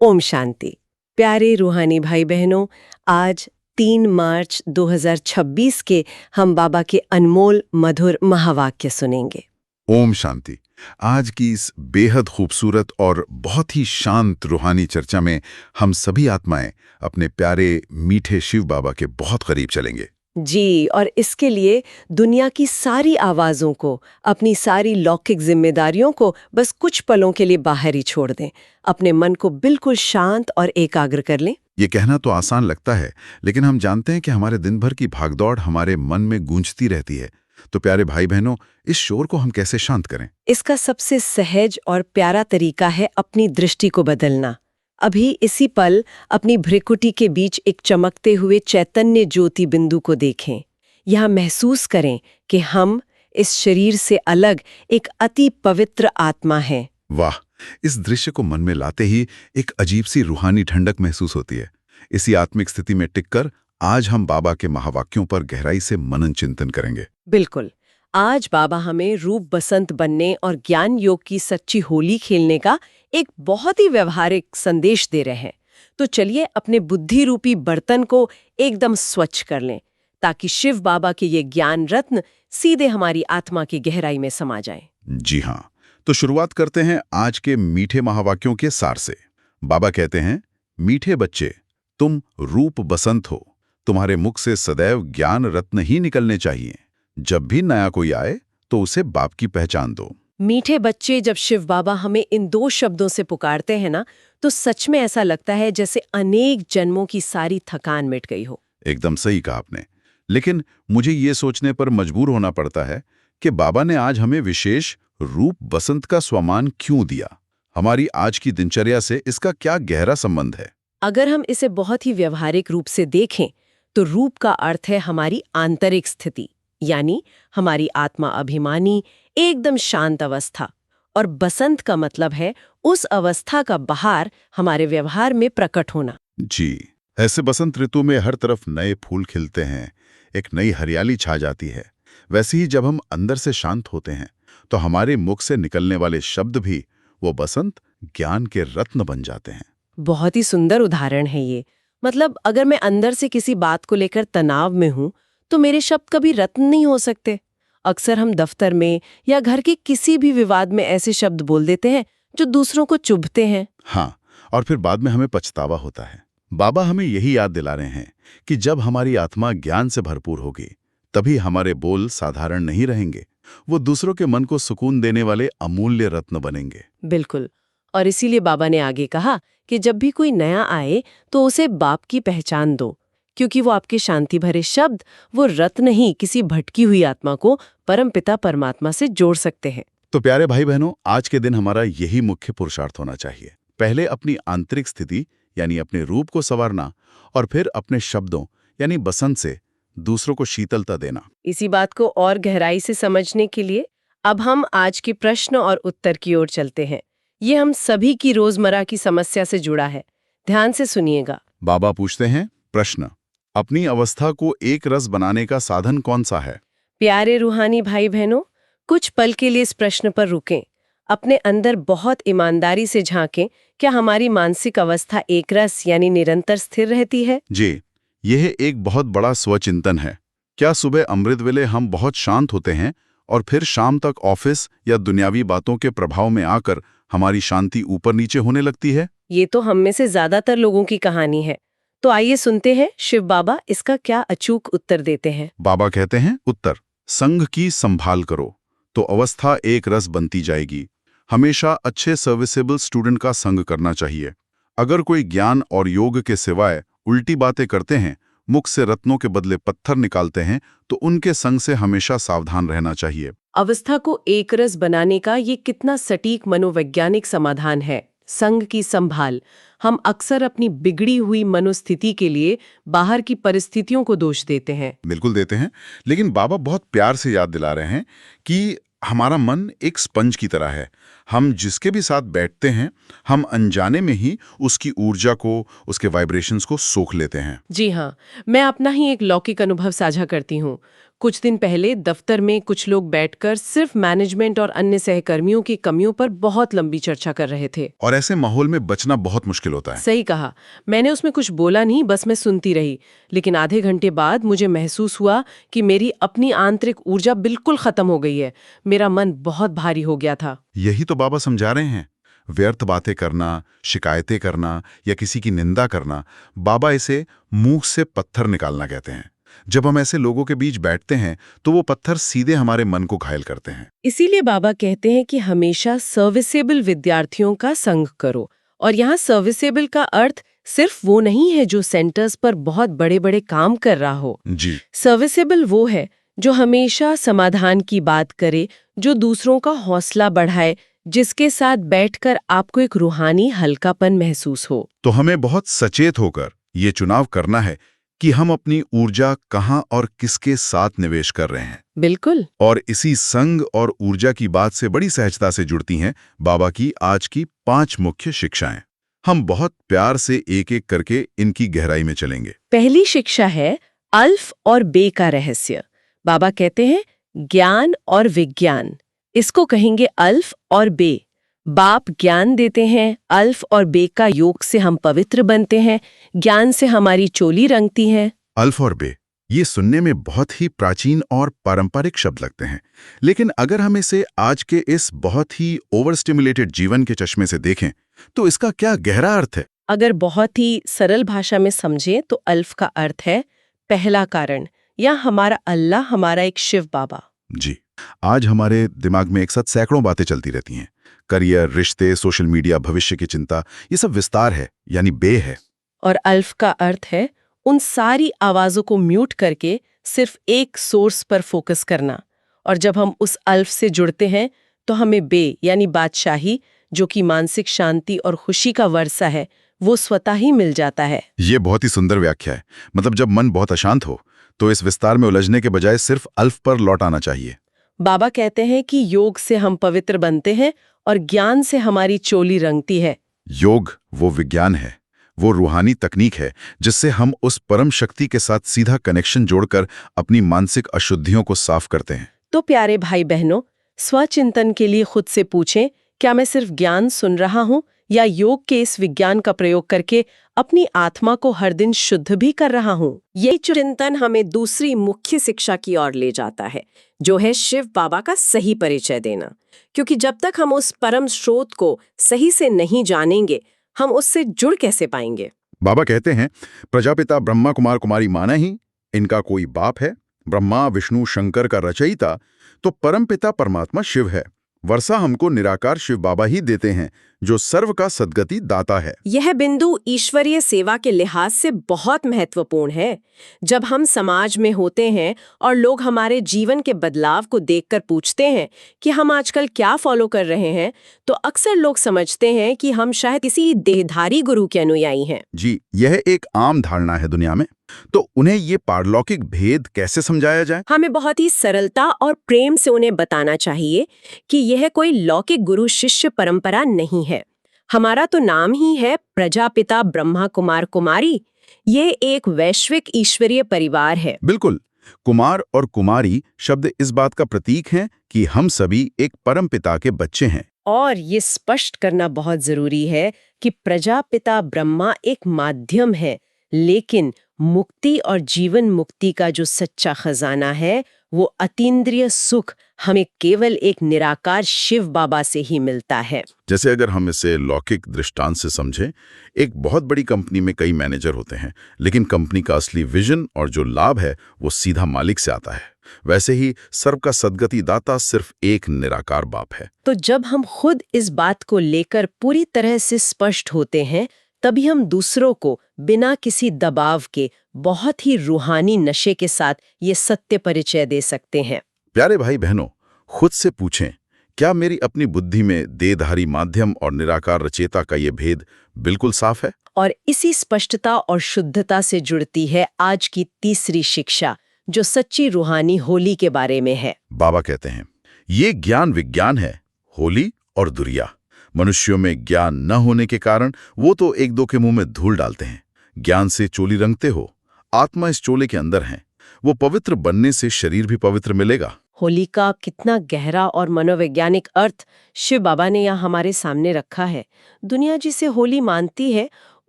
ओम शांति। प्यारे रूहानी भाई बहनों, आज 3 मार्च 2026 के हम बाबा के अनमोल मधुर महावाक्य सुनेंगे। ओम शांति। आज की इस बेहद खूबसूरत और बहुत ही शांत रूहानी चर्चा में हम सभी आत्माएं अपने प्यारे मीठे शिव बाबा के बहुत करीब चलेंगे। जी, और इसके लिए दुनिया की सारी आवाज़ों को, अपनी सारी लौकिक जिम्मेदारियों को बस कुछ पलों के लिए बाहर ही छोड़ दें। अपने मन को बिल्कुल शांत और एकाग्र कर लें। ये कहना तो आसान लगता है, लेकिन हम जानते हैं कि हमारे दिन भर की भागदौड़ हमारे मन में गूंजती रहती है। तो प्यारे भाई बहनों, इस शोर को हम कैसे शांत करें? इसका सबसे सहज और प्यारा तरीका है अपनी दृष्टि को बदलना। अभी इसी पल अपनी भ्रिकुटी के बीच एक चमकते हुए चैतन्य ज्योति बिंदु को देखें। यह महसूस करें कि हम इस शरीर से अलग एक अति पवित्र आत्मा हैं। वाह! इस दृश्य को मन में लाते ही एक अजीब सी रूहानी ठंडक महसूस होती है। इसी आत्मिक स्थिति में टिककर आज हम बाबा के महावाक्यों पर गहराई से मनन चिंतन करेंगे। बिल्कुल। आज बाबा हमें रूप बसंत बनने और ज्ञान योग की सच्ची होली खेलने का एक बहुत ही व्यवहारिक संदेश दे रहे हैं। तो चलिए अपने बुद्धि रूपी बर्तन को एकदम स्वच्छ कर लें, ताकि शिव बाबा के ये ज्ञान रत्न सीधे हमारी आत्मा की गहराई में समा जाएं। जी हाँ, तो शुरुआत करते हैं आज के मीठे महावाक्यों के सार से। बाबा कहते हैं, मीठे बच्चे, तुम रूप बसंत हो। तुम्हारे मुख से सदैव ज्ञान रत्न ही निकलने चाहिए। जब भी नया कोई आए तो उसे बाप की पहचान दो। मीठे बच्चे, जब शिव बाबा हमें इन 2 शब्दों से पुकारते हैं ना, तो सच में ऐसा लगता है जैसे अनेक जन्मों की सारी थकान मिट गई हो। एकदम सही कहा आपने। लेकिन मुझे ये सोचने पर मजबूर होना पड़ता है कि बाबा ने आज हमें विशेष रूप बसंत का स्वमान क्यों दिया। हमारी आज की दिनचर्या से इसका क्या गहरा संबंध है? अगर हम इसे बहुत ही व्यवहारिक रूप से देखें, तो रूप का अर्थ है हमारी आंतरिक स्थिति, यानी हमारी आत्मा अभिमानी, एकदम शांत अवस्था। और बसंत का मतलब है उस अवस्था का बहार हमारे व्यवहार में प्रकट होना। जी, ऐसे बसंत ऋतु में हर तरफ नए फूल खिलते हैं, एक नई हरियाली छा जाती है। वैसे ही जब हम अंदर से शांत होते हैं तो हमारे मुख से निकलने वाले शब्द भी वो बसंत ज्ञान के रत्न बन जाते हैं। बहुत ही सुंदर उदाहरण है ये। मतलब अगर मैं अंदर से किसी बात को लेकर तनाव में हूं, तो मेरे शब्द कभी रत्न नहीं हो सकते। अक्सर हम दफ्तर में या घर के किसी भी विवाद में ऐसे शब्द बोल देते हैं जो दूसरों को चुभते हैं। हाँ, और फिर बाद में हमें पछतावा होता है। बाबा हमें यही याद दिला रहे हैं कि जब हमारी आत्मा ज्ञान से भरपूर होगी, तभी हमारे बोल साधारण नहीं रहेंगे। वो दूसरों के मन को सुकून देने वाले अमूल्य रत्न बनेंगे। बिल्कुल। और इसीलिए बाबा ने आगे कहा कि जब भी कोई नया आए तो उसे बाप की पहचान दो, क्योंकि वो आपके शांति भरे शब्द वो रत्न ही किसी भटकी हुई आत्मा को परमपिता परमात्मा से जोड़ सकते हैं। तो प्यारे भाई बहनों, आज के दिन हमारा यही मुख्य पुरुषार्थ होना चाहिए। पहले अपनी आंतरिक स्थिति यानी अपने रूप को संवारना, और फिर अपने शब्दों यानी बसंत से दूसरों को शीतलता देना। इसी बात को और गहराई से समझने के लिए अब हम आज के प्रश्न और उत्तर की ओर चलते हैं। ये हम सभी की रोजमर्रा की समस्या से जुड़ा है। ध्यान से सुनिएगा। बाबा पूछते हैं, प्रश्न, अपनी अवस्था को एक रस बनाने का साधन कौन सा है? प्यारे रूहानी भाई बहनों, कुछ पल के लिए इस प्रश्न पर रुकें। अपने अंदर बहुत ईमानदारी से झांकें, क्या हमारी मानसिक अवस्था एक रस यानी निरंतर स्थिर रहती है? जी, यह एक बहुत बड़ा स्वचिंतन है। क्या सुबह अमृत वेले हम बहुत शांत होते हैं और फिर शाम तक ऑफिस या दुनियावी बातों के प्रभाव में आकर हमारी शांति ऊपर नीचे होने लगती है? ये तो हम में से ज्यादातर लोगों की कहानी है। तो आइए सुनते हैं शिव बाबा इसका क्या अचूक उत्तर देते हैं। बाबा कहते हैं, उत्तर, संघ की संभाल करो तो अवस्था एक रस बनती जाएगी। हमेशा अच्छे सर्विसेबल स्टूडेंट का संग करना चाहिए। अगर कोई ज्ञान और योग के सिवाय उल्टी बातें करते हैं, मुख से रत्नों के बदले पत्थर निकालते हैं, तो उनके संग से हमेशा सावधान रहना चाहिए। अवस्था को एक रस बनाने का ये कितना सटीक मनोवैज्ञानिक समाधान है। संग की संभाल। हम अक्सर अपनी बिगड़ी हुई मनोस्थिति के लिए बाहर की परिस्थितियों को दोष देते हैं। बिल्कुल देते हैं, लेकिन बाबा बहुत प्यार से याद दिला रहे हैं कि हमारा मन एक स्पंज की तरह है। हम जिसके भी साथ बैठते हैं, हम अनजाने में ही उसकी ऊर्जा को, उसके वाइब्रेशंस को सोख लेते हैं। जी हाँ, मैं अपना ही एक लौकिक अनुभव साझा करती हूँ। कुछ दिन पहले दफ्तर में कुछ लोग बैठकर सिर्फ मैनेजमेंट और अन्य सहकर्मियों की कमियों पर बहुत लंबी चर्चा कर रहे थे। और ऐसे माहौल में बचना बहुत मुश्किल होता है। सही कहा। मैंने उसमें कुछ बोला नहीं, बस मैं सुनती रही। लेकिन आधे घंटे बाद मुझे महसूस हुआ कि मेरी अपनी आंतरिक ऊर्जा बिल्कुल खत्म हो गई है। मेरा मन बहुत भारी हो गया था। यही तो बाबा समझा रहे हैं। व्यर्थ बातें करना, शिकायतें करना या किसी की निंदा करना, बाबा इसे मुंह से पत्थर निकालना कहते हैं। जब हम ऐसे लोगों के बीच बैठते हैं तो वो पत्थर सीधे हमारे मन को घायल करते हैं। इसीलिए बाबा कहते हैं कि हमेशा सर्विसेबल विद्यार्थियों का संग करो। और यहाँ सर्विसेबल का अर्थ सिर्फ वो नहीं है जो सेंटर्स पर बहुत बड़े बड़े काम कर रहा हो। जी। सर्विसेबल वो है जो हमेशा समाधान की बात करे, जो दूसरों का हौसला बढ़ाए, जिसके साथ बैठकर आपको एक रूहानी हल्कापन महसूस हो। तो हमें बहुत सचेत होकर ये चुनाव करना है कि हम अपनी ऊर्जा कहाँ और किसके साथ निवेश कर रहे हैं। बिल्कुल। और इसी संग और ऊर्जा की बात से बड़ी सहजता से जुड़ती हैं बाबा की आज की 5 मुख्य शिक्षाएं। हम बहुत प्यार से एक-एक करके इनकी गहराई में चलेंगे। पहली शिक्षा है अल्फ और बे का रहस्य। बाबा कहते हैं ज्ञान और विज्ञान, इसको कहेंगे अल्फ और बे। बाप ज्ञान देते हैं, अल्फ और बे का योग से हम पवित्र बनते हैं, ज्ञान से हमारी चोली रंगती है। अल्फ और बे, ये सुनने में बहुत ही प्राचीन और पारंपरिक शब्द लगते हैं, लेकिन अगर हम इसे आज के इस बहुत ही ओवर स्टिमुलेटेड जीवन के चश्मे से देखें तो इसका क्या गहरा अर्थ है। अगर बहुत ही सरल भाषा में समझें तो अल्फ का अर्थ है पहला कारण, या हमारा अल्लाह, हमारा एक शिव बाबा। जी। आज हमारे दिमाग में एक साथ सैकड़ों बातें चलती रहती हैं। करियर, रिश्ते, सोशल मीडिया, भविष्य की चिंता, ये सब विस्तार है, यानी बे है। और अल्फ का अर्थ है उन सारी आवाजों को म्यूट करके सिर्फ एक सोर्स पर फोकस करना। और जब हम उस अल्फ से जुड़ते हैं तो हमें बे यानी बादशाही, जो कि मानसिक शांति और खुशी का वर्षा है, वो स्वतः ही मिल जाता है। ये बहुत ही सुंदर व्याख्या है। मतलब जब मन बहुत अशांत हो तो इस विस्तार में उलझने के बजाय सिर्फ अल्फ पर लौट आना चाहिए। बाबा कहते हैं कि योग से हम पवित्र बनते हैं और ज्ञान से हमारी चोली रंगती है। योग वो विज्ञान है, वो रूहानी तकनीक है जिससे हम उस परम शक्ति के साथ सीधा कनेक्शन जोड़कर अपनी मानसिक अशुद्धियों को साफ करते हैं। तो प्यारे भाई बहनों, स्वचिंतन के लिए खुद से पूछें, क्या मैं सिर्फ ज्ञान सुन रहा हूँ या योग के इस विज्ञान का प्रयोग करके अपनी आत्मा को हर दिन शुद्ध भी कर रहा हूँ। यही चिंतन हमें दूसरी मुख्य शिक्षा की ओर ले जाता है, जो है शिव बाबा का सही परिचय देना। क्योंकि जब तक हम उस परम स्रोत को सही से नहीं जानेंगे, हम उससे जुड़ कैसे पाएंगे। बाबा कहते हैं प्रजापिता ब्रह्मा कुमार कुमारी माना ही इनका कोई बाप है। ब्रह्मा विष्णु शंकर का रचयिता तो परमपिता परमात्मा शिव है। वर्षा हमको निराकार शिव बाबा ही देते हैं, जो सर्व का सद्गति दाता है। यह बिंदु ईश्वरीय सेवा के लिहाज से बहुत महत्वपूर्ण है। जब हम समाज में होते हैं और लोग हमारे जीवन के बदलाव को देखकर पूछते हैं कि हम आजकल क्या फॉलो कर रहे हैं, तो अक्सर लोग समझते हैं कि हम शायद किसी देहधारी गुरु के अनुयायी हैं। जी, यह एक आम धारणा है दुनिया में। तो उन्हें ये पारलौकिक भेद कैसे समझाया जाए? हमें बहुत ही सरलता और प्रेम से उन्हें बताना चाहिए कि यह कोई लौकिक गुरु शिष्य परंपरा नहीं है। हमारा तो नाम ही है प्रजापिता ब्रह्मा कुमार कुमारी। ये एक वैश्विक ईश्वरीय परिवार है। बिल्कुल। कुमार और कुमारी शब्द इस बात का प्रतीक हैं कि हम सभी एक परम पिता के बच्चे हैं। और ये स्पष्ट करना बहुत जरूरी है कि प्रजापिता ब्रह्मा एक माध्यम है, लेकिन मुक्ति और जीवन मुक्ति का जो सच्चा खजाना है, वो अतीन्द्रिय सुख हमें केवल एक निराकार शिव बाबा से ही मिलता है। जैसे अगर हम इसे लौकिक दृष्टांत से समझें, एक बहुत बड़ी कंपनी में कई मैनेजर होते हैं, लेकिन कंपनी का असली विजन और जो लाभ है वो सीधा मालिक से आता है। वैसे ही सर्व का सद्गति दाता सिर्फ एक निराकार बाप है। तो जब हम खुद इस बात को लेकर पूरी तरह से स्पष्ट होते हैं, तभी हम दूसरों को बिना किसी दबाव के बहुत ही रूहानी नशे के साथ ये सत्य परिचय दे सकते हैं। प्यारे भाई बहनों, खुद से पूछें, क्या मेरी अपनी बुद्धि में देहधारी माध्यम और निराकार रचेता का ये भेद बिल्कुल साफ है? और इसी स्पष्टता और शुद्धता से जुड़ती है आज की तीसरी शिक्षा, जो सच्ची रूहानी होली के बारे में है। बाबा कहते हैं ये ज्ञान विज्ञान है, होली और दुरिया। मनुष्यों में ज्ञान न होने के कारण वो तो एक दो के मुंह में धूल डालते हैं। ज्ञान से चोली रंगते हो, आत्मा इस चोले के अंदर है। वो पवित्र बनने से शरीर भी पवित्र मिलेगा। होली का कितना गहरा और मनोवैज्ञानिक अर्थ शिव बाबा ने यहाँ हमारे सामने रखा है। दुनिया जिसे होली मानती है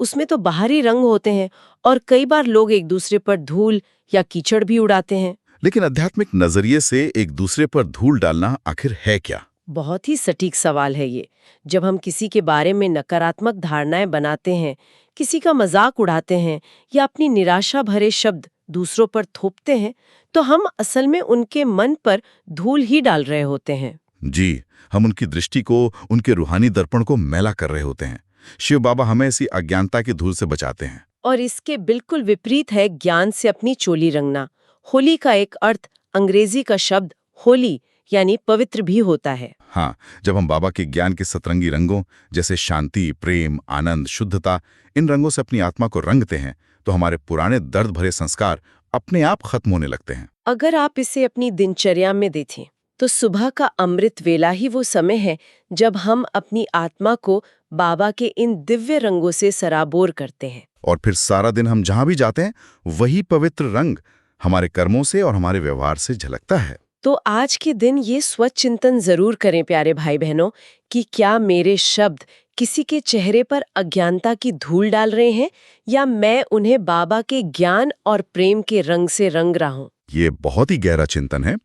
उसमें तो बाहरी रंग होते हैं और कई बार लोग एक दूसरे पर धूल या कीचड़ भी उड़ाते हैं। लेकिन आध्यात्मिक नजरिए से एक दूसरे पर धूल डालना आखिर है क्या? बहुत ही सटीक सवाल है ये। जब हम किसी के बारे में नकारात्मक धारणाएं बनाते हैं, किसी का मजाक उड़ाते हैं या अपनी निराशा भरे शब्द दूसरों पर थोपते हैं, तो हम असल में उनके मन पर धूल ही डाल रहे होते हैं। जी, हम उनकी दृष्टि को, उनके रूहानी दर्पण को मैला कर रहे होते हैं। शिव बाबा हमें ऐसी अज्ञानता की धूल से बचाते हैं। और इसके बिल्कुल विपरीत है ज्ञान से अपनी चोली रंगना। होली का एक अर्थ अंग्रेजी का शब्द होली यानी पवित्र भी होता है। हाँ, जब हम बाबा के ज्ञान के सतरंगी रंगों जैसे शांति, प्रेम, आनंद, शुद्धता, इन रंगों से अपनी आत्मा को रंगते हैं तो हमारे पुराने दर्द भरे संस्कार अपने आप खत्म होने लगते हैं। अगर आप इसे अपनी दिनचर्या में देखें तो सुबह का अमृत वेला ही वो समय है जब हम अपनी आत्मा को बाबा के इन दिव्य रंगों से सराबोर करते हैं। और फिर सारा दिन हम जहां भी जाते हैं वही पवित्र रंग हमारे कर्मों से और हमारे व्यवहार से झलकता है। तो आज के दिन ये स्वचिंतन जरूर करें प्यारे भाई बहनों कि क्या मेरे शब्द किसी के चेहरे पर अज्ञानता की धूल डाल रहे हैं या मैं उन्हें बाबा के ज्ञान और प्रेम के रंग से रंग रहा हूँ। ये बहुत ही गहरा चिंतन है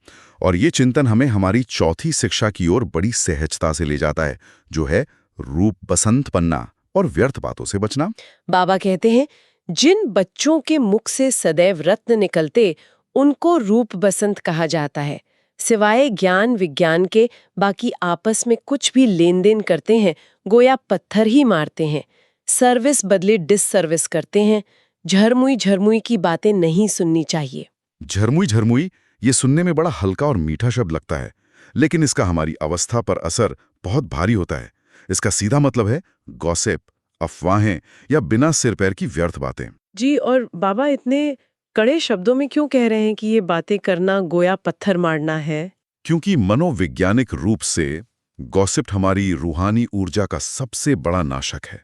और ये चिंतन हमें हमारी चौथी शिक्षा की ओर बड़ी सहजता से ले जाता है, जो है रूप बसंत बनना और व्यर्थ बातों से बचना। बाबा कहते हैं, जिन बच्चों के मुख से सदैव रत्न निकलते उनको रूप बसंत कहा जाता है। सिवाय ज्ञान विज्ञान के बाकी आपस में कुछ भी लेन देन करते हैं, गोया पत्थर ही मारते हैं, सर्विस बदले डिससर्विस करते हैं। झरमुई झरमुई की बातें नहीं सुननी चाहिए। झरमुई झरमुई ये सुनने में बड़ा हल्का और मीठा शब्द लगता है, लेकिन इसका हमारी अवस्था पर असर बहुत भारी होता है। इसका सीधा मतलब है गॉसिप, अफवाहें या बिना सिर पैर की व्यर्थ बातें। जी, और बाबा इतने कड़े शब्दों में क्यों कह रहे हैं कि ये बातें करना गोया पत्थर मारना है? क्योंकि मनोवैज्ञानिक रूप से गॉसिप हमारी रूहानी ऊर्जा का सबसे बड़ा नाशक है।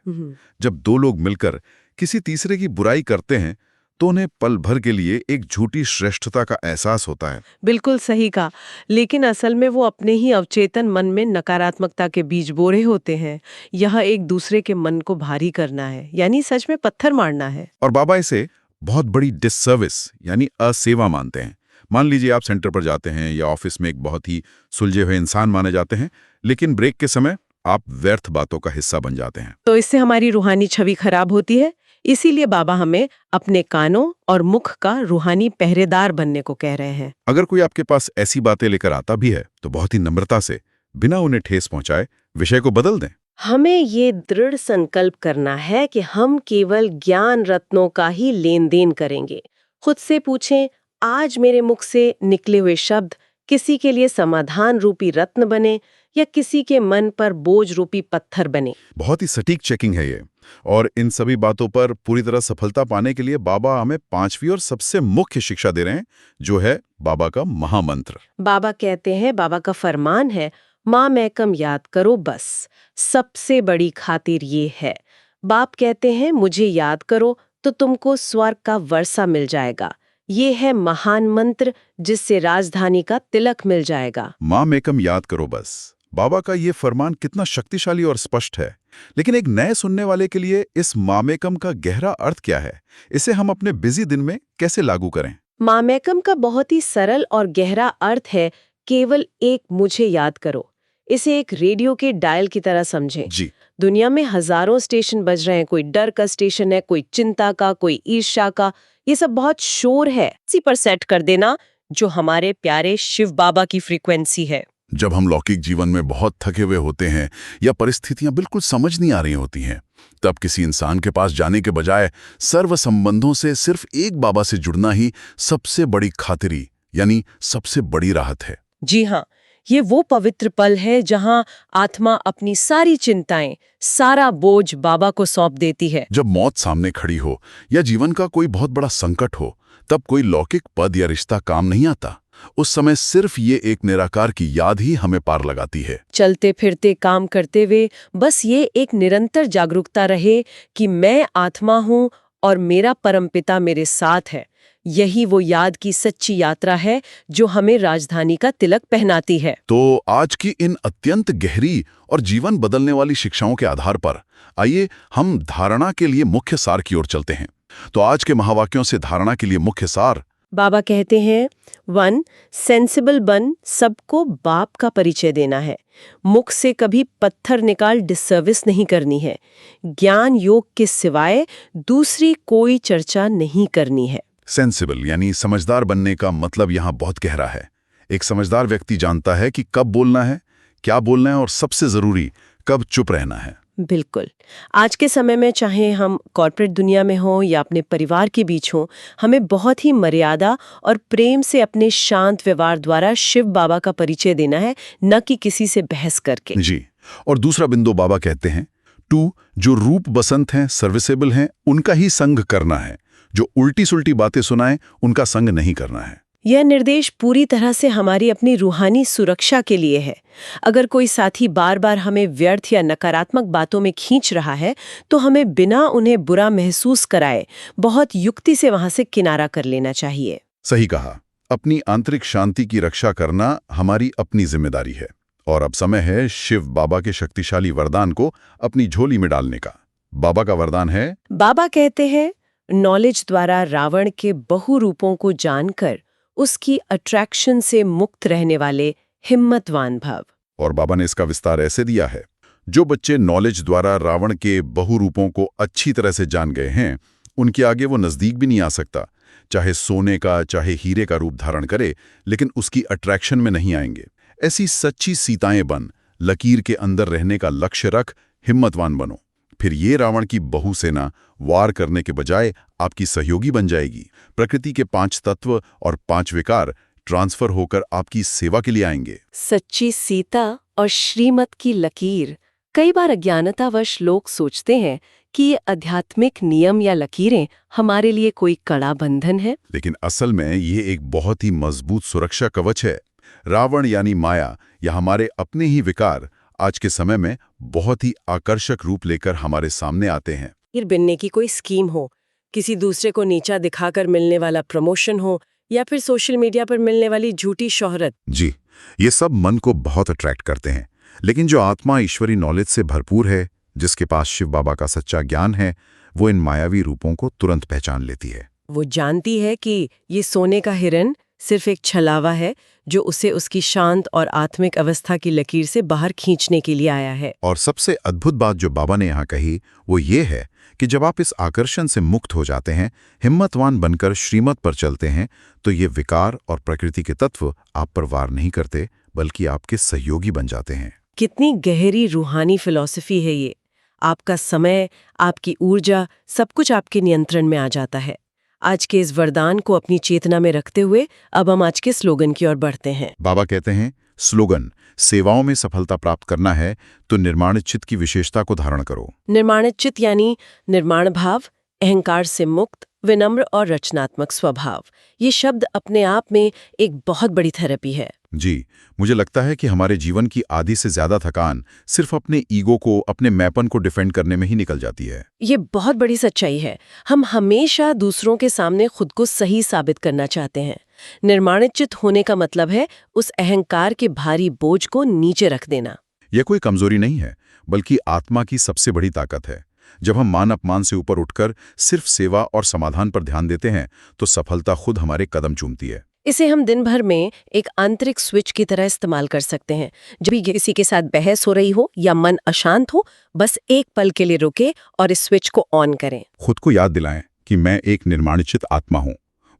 जब दो लोग मिलकर किसी तीसरे की बुराई करते हैं तो उन्हें पल भर के लिए एक झूठी श्रेष्ठता का एहसास होता है। बिल्कुल सही कहा, लेकिन असल में वो अपने ही अवचेतन मन में नकारात्मकता के बीज बो रहे होते हैं। यह एक दूसरे के मन को भारी करना है, यानी सच में पत्थर मारना है। और बाबा इसे बहुत बड़ी डिससर्विस यानी असेवा मानते हैं। मान लीजिए आप सेंटर पर जाते हैं या ऑफिस में एक बहुत ही सुलझे हुए इंसान माने जाते हैं, लेकिन ब्रेक के समय आप व्यर्थ बातों का हिस्सा बन जाते हैं। तो इससे हमारी रूहानी छवि खराब होती है। इसीलिए बाबा हमें अपने कानों और मुख का रूहानी पहरेदार बनने को कह रहे हैं। अगर कोई आपके पास ऐसी बातें लेकर आता भी है तो बहुत ही नम्रता से, बिना उन्हें ठेस पहुंचाए, विषय को बदल दें। हमें ये दृढ़ संकल्प करना है कि हम केवल ज्ञान रत्नों का ही लेन देन करेंगे। खुद से पूछें, आज मेरे मुख से निकले हुए शब्द किसी के लिए समाधान रूपी रत्न बने या किसी के मन पर बोझ रूपी पत्थर बने। बहुत ही सटीक चेकिंग है ये। और इन सभी बातों पर पूरी तरह सफलता पाने के लिए बाबा हमें पांचवी और सबसे मुख्य शिक्षा दे रहे हैं, जो है बाबा का महामंत्र। बाबा कहते हैं, बाबा का फरमान है, माँ मैकम याद करो बस, सबसे बड़ी खातिर ये है। बाप कहते हैं, मुझे याद करो तो तुमको स्वर्ग का वर्षा मिल जाएगा। ये है महान मंत्र जिससे राजधानी का तिलक मिल जाएगा। माँ मेकम याद करो बस। बाबा का ये फरमान कितना शक्तिशाली और स्पष्ट है, लेकिन एक नए सुनने वाले के लिए इस मामेकम का गहरा अर्थ क्या है? इसे हम अपने बिजी दिन में कैसे लागू करें? मामेकम का बहुत ही सरल और गहरा अर्थ है, केवल एक मुझे याद करो। इसे एक रेडियो के डायल की तरह समझें। जी। दुनिया में हजारों स्टेशन बज रहे हैं, कोई डर का स्टेशन है, कोई चिंता का, कोई ईर्ष्या का, ये सब बहुत शोर है। इसी पर सेट कर देना जो हमारे प्यारे शिव बाबा की फ्रीक्वेंसी है। जब हम लौकिक जीवन में बहुत थके हुए होते हैं या परिस्थितियां बिल्कुल समझ नहीं आ रही होती हैं, तब किसी इंसान के पास जाने के बजाय सर्व संबंधों से सिर्फ एक बाबा से जुड़ना ही सबसे बड़ी खातिरी यानी सबसे बड़ी राहत है। जी हाँ, ये वो पवित्र पल है जहां आत्मा अपनी सारी चिंताएं, सारा बोझ बाबा को सौंप देती है। जब मौत सामने खड़ी हो या जीवन का कोई बहुत बड़ा संकट हो, तब कोई लौकिक पद या रिश्ता काम नहीं आता। उस समय सिर्फ ये एक निराकार की याद ही हमें पार लगाती है। चलते फिरते काम करते हुए बस ये एक निरंतर जागरूकता रहे कि मैं आत्मा हूँ और मेरा परमपिता मेरे साथ है। यही वो याद की सच्ची यात्रा है जो हमें राजधानी का तिलक पहनाती है। तो आज की इन अत्यंत गहरी और जीवन बदलने वाली शिक्षाओं के आधार पर आइए हम धारणा के लिए मुख्य सार की ओर चलते हैं। तो आज के महावाक्यों से धारणा के लिए मुख्य सार। बाबा कहते हैं 1. सेंसिबल बन सबको बाप का परिचय देना है। मुख से कभी पत्थर निकाल डिसर्विस नहीं करनी है। ज्ञान योग के सिवाय दूसरी कोई चर्चा नहीं करनी है। सेंसिबल यानी समझदार बनने का मतलब यहाँ बहुत गहरा है। एक समझदार व्यक्ति जानता है कि कब बोलना है, क्या बोलना है और सबसे जरूरी कब चुप रहना है। बिल्कुल। आज के समय में चाहे हम कॉर्पोरेट दुनिया में हों या अपने परिवार के बीच हों, हमें बहुत ही मर्यादा और प्रेम से अपने शांत व्यवहार द्वारा शिव बाबा का परिचय देना है, न कि किसी से बहस करके। जी। और दूसरा बिंदु बाबा कहते हैं 2. जो रूप बसंत हैं, सर्विसेबल हैं, उनका ही संग करना है। जो उल्टी सुल्टी बातें सुनाएं उनका संग नहीं करना है। यह निर्देश पूरी तरह से हमारी अपनी रूहानी सुरक्षा के लिए है। अगर कोई साथी बार बार हमें व्यर्थ या नकारात्मक बातों में खींच रहा है, तो हमें बिना उन्हें बुरा महसूस कराए बहुत युक्ति से वहां से किनारा कर लेना चाहिए। सही कहा। अपनी आंतरिक शांति की रक्षा करना हमारी अपनी जिम्मेदारी है। और अब समय है शिव बाबा के शक्तिशाली वरदान को अपनी झोली में डालने का। बाबा का वरदान है, बाबा कहते हैं, नॉलेज द्वारा रावण के बहुरूपों को जानकर उसकी अट्रैक्शन से मुक्त रहने वाले हिम्मतवान भव। और बाबा ने इसका विस्तार ऐसे दिया है, जो बच्चे नॉलेज द्वारा रावण के बहुरूपों को अच्छी तरह से जान गए हैं, उनके आगे वो नजदीक भी नहीं आ सकता। चाहे सोने का चाहे हीरे का रूप धारण करे, लेकिन उसकी अट्रैक्शन में नहीं आएंगे। ऐसी सच्ची सीताएं बन, लकीर के अंदर रहने का लक्ष्य रख, हिम्मतवान बनो। फिर ये रावण की बहुसेना वार करने के बजाय आपकी सहयोगी बन जाएगी। प्रकृति के 5 तत्व और 5 विकार ट्रांसफर होकर आपकी सेवा के लिए आएंगे। सच्ची सीता और श्रीमत की लकीर। कई बार अज्ञानतावश लोग सोचते हैं कि ये आध्यात्मिक नियम या लकीरें हमारे लिए कोई कड़ा बंधन है, लेकिन असल में ये एक बहुत ही मजबूत सुरक्षा कवच है। रावण यानी माया या हमारे अपने ही विकार आज के समय में बहुत ही आकर्षक रूप लेकर हमारे सामने आते हैं। फिर बिनने की कोई स्कीम हो, किसी दूसरे को नीचा दिखाकर मिलने वाला प्रमोशन हो, या फिर सोशल मीडिया पर मिलने वाली झूठी शोहरत। जी, ये सब मन को बहुत अट्रैक्ट करते हैं। लेकिन जो आत्मा ईश्वरी नॉलेज से भरपूर है, जिसके पास शिव बाबा का सच्चा ज्ञान है, वो इन मायावी रूपों को तुरंत पहचान लेती है। वो जानती है कि ये सोने का हिरन सिर्फ एक छलावा है जो उसे उसकी शांत और आत्मिक अवस्था की लकीर से बाहर खींचने के लिए आया है। और सबसे अद्भुत बात जो बाबा ने यहाँ कही वो ये है कि जब आप इस आकर्षण से मुक्त हो जाते हैं, हिम्मतवान बनकर श्रीमत पर चलते हैं, तो ये विकार और प्रकृति के तत्व आप पर वार नहीं करते, बल्कि आपके सहयोगी बन जाते हैं। कितनी गहरी रूहानी फिलॉसफी है ये। आपका समय, आपकी ऊर्जा, सब कुछ आपके नियंत्रण में आ जाता है। आज के इस वरदान को अपनी चेतना में रखते हुए अब हम आज के स्लोगन की ओर बढ़ते हैं। बाबा कहते हैं, स्लोगन, सेवाओं में सफलता प्राप्त करना है तो निर्माण चित्त की विशेषता को धारण करो। निर्माण चित्त यानी निर्माण भाव, अहंकार से मुक्त, विनम्र और रचनात्मक स्वभाव। ये शब्द अपने आप में एक बहुत बड़ी थेरेपी है। जी, मुझे लगता है कि हमारे जीवन की आधी से ज्यादा थकान सिर्फ अपने ईगो को, अपने मैपन को डिफेंड करने में ही निकल जाती है। ये बहुत बड़ी सच्चाई है। हम हमेशा दूसरों के सामने खुद को सही साबित करना चाहते हैं। निर्माणचित होने का मतलब है उस अहंकार के भारी बोझ को नीचे रख देना। यह कोई कमजोरी नहीं है, बल्कि आत्मा की सबसे बड़ी ताकत है। जब हम मान अपमान से ऊपर उठकर सिर्फ सेवा और समाधान पर ध्यान देते हैं, तो सफलता खुद हमारे कदम चूमती है। इसे हम दिन भर में एक आंतरिक स्विच की तरह इस्तेमाल कर सकते हैं। जब भी किसी के साथ बहस हो रही हो या मन अशांत हो, बस एक पल के लिए रुके और इस स्विच को ऑन करें। खुद को याद दिलाएं कि मैं एक निर्माणचित आत्मा हूं।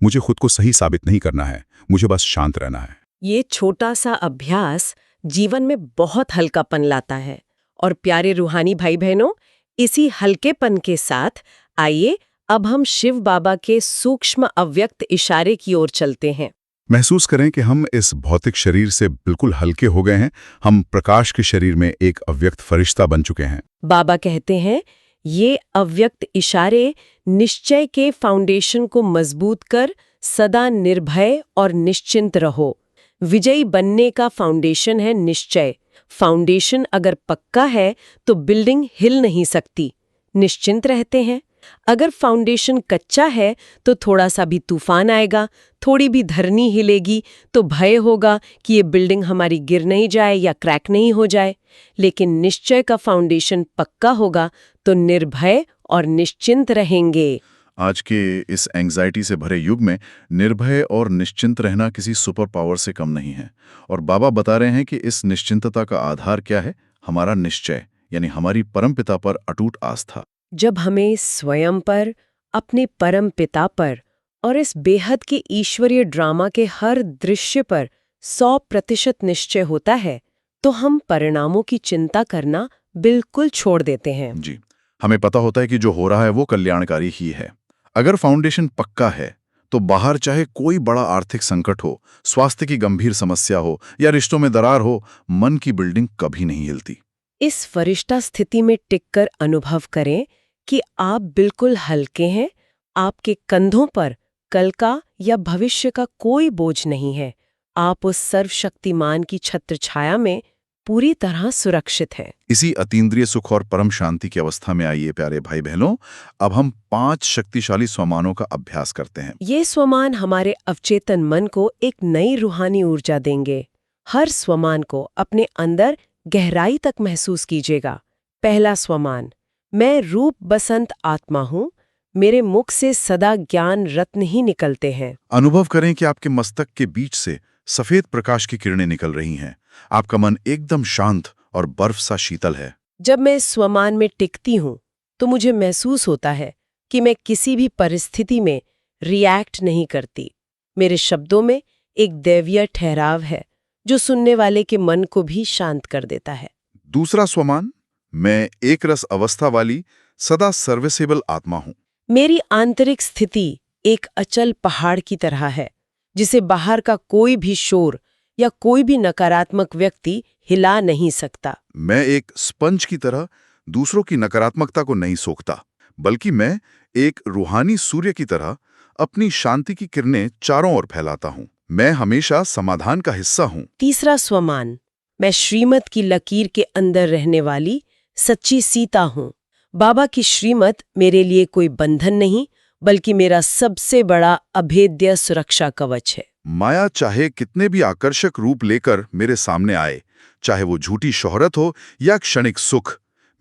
मुझे खुद को सही साबित नहीं करना है, मुझे बस शांत रहना है। ये छोटा सा अभ्यास जीवन में बहुत हल्कापन लाता है। और प्यारे रूहानी भाई बहनों, इसी हल्केपन के साथ आइए अब हम शिव बाबा के सूक्ष्म अव्यक्त इशारे की ओर चलते हैं। महसूस करें कि हम इस भौतिक शरीर से बिल्कुल हल्के हो गए हैं। हम प्रकाश के शरीर में एक अव्यक्त फरिश्ता बन चुके हैं। बाबा कहते हैं, ये अव्यक्त इशारे निश्चय के फाउंडेशन को मजबूत कर सदा निर्भय और निश्चिंत रहो। विजयी बनने का फाउंडेशन है निश्चय। फाउंडेशन अगर पक्का है तो बिल्डिंग हिल नहीं सकती। निश्चिंत रहते हैं अगर फाउंडेशन कच्चा है तो थोड़ा सा भी तूफान आएगा, थोड़ी भी धरनी हिलेगी तो भय होगा कि ये बिल्डिंग हमारी गिर नहीं जाए या क्रैक नहीं हो जाए। लेकिन निश्चय का फाउंडेशन पक्का होगा तो निर्भय और निश्चिंत रहेंगे। आज के इस एंग्जाइटी से भरे युग में निर्भय और निश्चिंत रहना किसी सुपर पावर से कम नहीं है। और बाबा बता रहे हैं कि इस निश्चिंतता का आधार क्या है? हमारा निश्चय, यानी हमारी परमपिता पर अटूट आस्था। जब हमें स्वयं पर, अपने परम पिता पर और इस बेहद के ईश्वरीय ड्रामा के हर दृश्य पर 100% निश्चय होता है तो हम परिणामों की चिंता करना बिल्कुल छोड़ देते हैं। जी, हमें पता होता है कि जो हो रहा है वो कल्याणकारी ही है। अगर फाउंडेशन पक्का है तो बाहर चाहे कोई बड़ा आर्थिक संकट हो, स्वास्थ्य की गंभीर समस्या हो या रिश्तों में दरार हो, मन की बिल्डिंग कभी नहीं हिलती। इस फरिश्ता स्थिति में टिककर अनुभव करें कि आप बिल्कुल हल्के हैं, आपके कंधों पर कल का या भविष्य का कोई बोझ नहीं है। आप उस सर्वशक्तिमान की छत्रछाया में पूरी तरह सुरक्षित हैं। इसी अतीन्द्रिय सुख और परम शांति की अवस्था में आइए प्यारे भाई बहनों, अब हम 5 शक्तिशाली स्वमानों का अभ्यास करते हैं। ये स्वमान हमारे अवचेतन मन को एक नई रूहानी ऊर्जा देंगे। हर स्वमान को अपने अंदर गहराई तक महसूस कीजिएगा। पहला स्वमान, मैं रूप बसंत आत्मा हूँ, मेरे मुख से सदा ज्ञान रत्न ही निकलते हैं। अनुभव करें कि आपके मस्तक के बीच से सफेद प्रकाश की किरणें निकल रही हैं। आपका मन एकदम शांत और बर्फ सा शीतल है। जब मैं स्वमान में टिकती हूँ तो मुझे महसूस होता है कि मैं किसी भी परिस्थिति में रिएक्ट नहीं करती। मेरे शब्दों में एक दैवीय ठहराव है जो सुनने वाले के मन को भी शांत कर देता है। दूसरा स्वमान, मैं एक रस अवस्था वाली सदा सर्विसेबल आत्मा हूँ। मेरी आंतरिक स्थिति एक अचल पहाड़ की तरह है जिसे बाहर का कोई भी शोर या कोई भी नकारात्मक व्यक्ति हिला नहीं सकता। मैं एक स्पंज की तरह दूसरों की नकारात्मकता को नहीं सोखता, बल्कि मैं एक रूहानी सूर्य की तरह अपनी शांति की किरणें चारों ओर फैलाता हूँ। मैं हमेशा समाधान का हिस्सा हूँ। तीसरा स्वमान, मैं श्रीमत की लकीर के अंदर रहने वाली सच्ची सीता हूँ। बाबा की श्रीमत मेरे लिए कोई बंधन नहीं, बल्कि मेरा सबसे बड़ा अभेद्य सुरक्षा कवच है। माया चाहे कितने भी आकर्षक रूप लेकर मेरे सामने आए, चाहे वो झूठी शोहरत हो या क्षणिक सुख,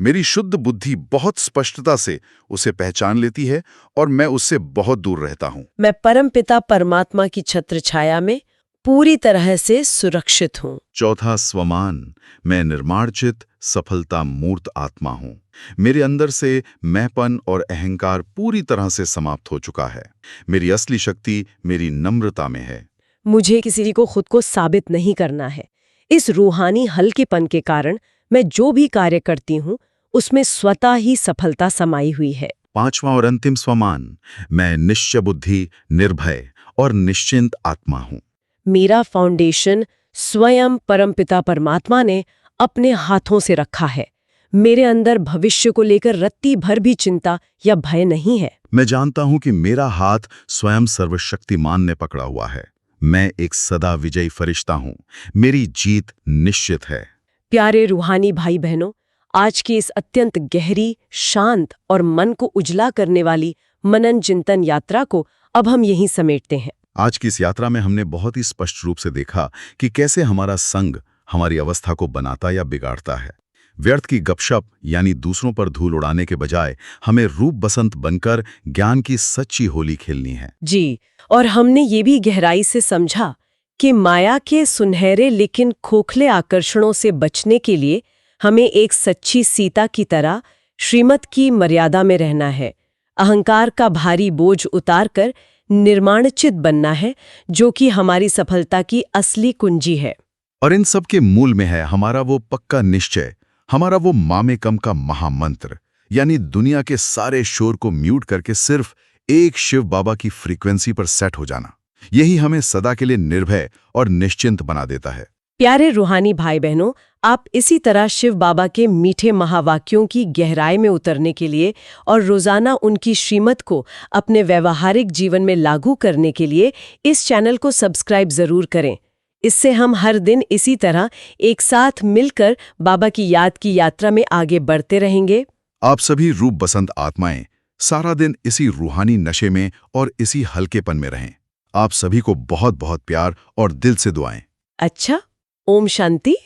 मेरी शुद्ध बुद्धि बहुत स्पष्टता से उसे पहचान लेती है और मैं उससे बहुत दूर रहता हूँ। मैं परमपिता परमात्मा की छत्रछाया में पूरी तरह से सुरक्षित हूँ। चौथा स्वमान, मैं निर्माणचित सफलता मूर्त आत्मा हूँ। मेरे अंदर से मैंपन और अहंकार पूरी तरह से समाप्त हो चुका है। मेरी असली शक्ति मेरी नम्रता में है। मुझे किसी को खुद को साबित नहीं करना है। इस रूहानी हल्केपन के कारण मैं जो भी कार्य करती हूँ उसमें स्वतः ही सफलता समाई हुई है। पांचवा और अंतिम स्वमान, मैं निश्चय बुद्धि, निर्भय और निश्चिंत आत्मा हूँ। मेरा फाउंडेशन स्वयं परमपिता परमात्मा ने अपने हाथों से रखा है। मेरे अंदर भविष्य को लेकर रत्ती भर भी चिंता या भय नहीं है। मैं जानता हूं कि मेरा हाथ स्वयं सर्वशक्तिमान ने पकड़ा हुआ है। मैं एक सदा विजयी फरिश्ता हूं। मेरी जीत निश्चित है। प्यारे रूहानी भाई बहनों, आज की इस अत्यंत गहरी, शांत और मन को उजला करने वाली मनन चिंतन यात्रा को अब हम यहीं समेटते हैं। आज की इस यात्रा में हमने बहुत ही स्पष्ट रूप से देखा कि कैसे हमारा संग हमारी अवस्था को बनाता या बिगाड़ता है। व्यर्थ की गपशप यानी दूसरों पर धूल उड़ाने के बजाय हमें रूप बसंत बनकर ज्ञान की सच्ची होली खेलनी है। जी, और हमने ये भी गहराई से समझा कि माया के सुनहरे लेकिन खोखले आकर्षणों से बचने के लिए हमें एक सच्ची सीता की तरह श्रीमत की मर्यादा में रहना है। अहंकार का भारी बोझ उतारकर निर्माणचित बनना है, जो कि हमारी सफलता की असली कुंजी है। और इन सब के मूल में है हमारा वो पक्का निश्चय, हमारा वो मामे कम का महामंत्र, यानी दुनिया के सारे शोर को म्यूट करके सिर्फ एक शिव बाबा की फ्रीक्वेंसी पर सेट हो जाना। यही हमें सदा के लिए निर्भय और निश्चिंत बना देता है। प्यारे रूहानी भाई बहनों, आप इसी तरह शिव बाबा के मीठे महावाक्यों की गहराई में उतरने के लिए और रोजाना उनकी श्रीमत को अपने व्यवहारिक जीवन में लागू करने के लिए इस चैनल को सब्सक्राइब जरूर करें। इससे हम हर दिन इसी तरह एक साथ मिलकर बाबा की याद की यात्रा में आगे बढ़ते रहेंगे। आप सभी रूप बसंत आत्माएं सारा दिन इसी रूहानी नशे में और इसी हल्केपन में रहें। आप सभी को बहुत बहुत प्यार और दिल से दुआएं। अच्छा, ओम शांति।